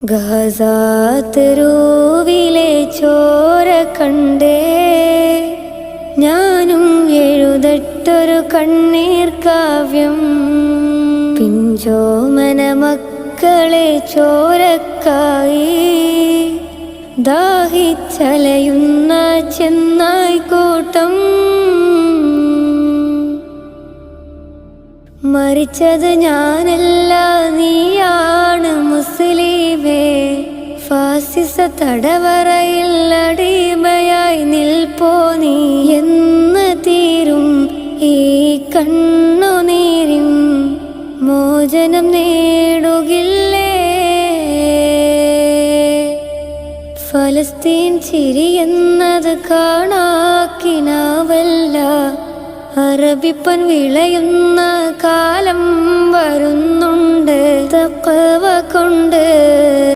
ഗസാതെരുവിലെ ചോര കണ്ടേ ഞാനും എഴുതട്ടൊരു കണ്ണീർ കാവ്യം. പിഞ്ചോമന മക്കളെ ചോരക്കായി ദാഹിച്ചലയുന്ന ചെന്നായ്ക്കൂട്ടം. മരിച്ചത് ഞാനല്ല, നീയാണ് മുസ്ലിമേ. ഫാസിസ തടവറയിൽ അടിമയായി നിൽപ്പോ നീ എന്ന് തീരും ഈ കണ്ണുനീരിൻ മോചനം നേടുകില്ലേ? ഫലസ്തീൻ ചിരിയെന്നത് കാണാക്കിനാവല്ല, അറബിപ്പൻ വിളയുന്ന കാലം വരുന്നുണ്ട് തഖ്വ കൊണ്ട്.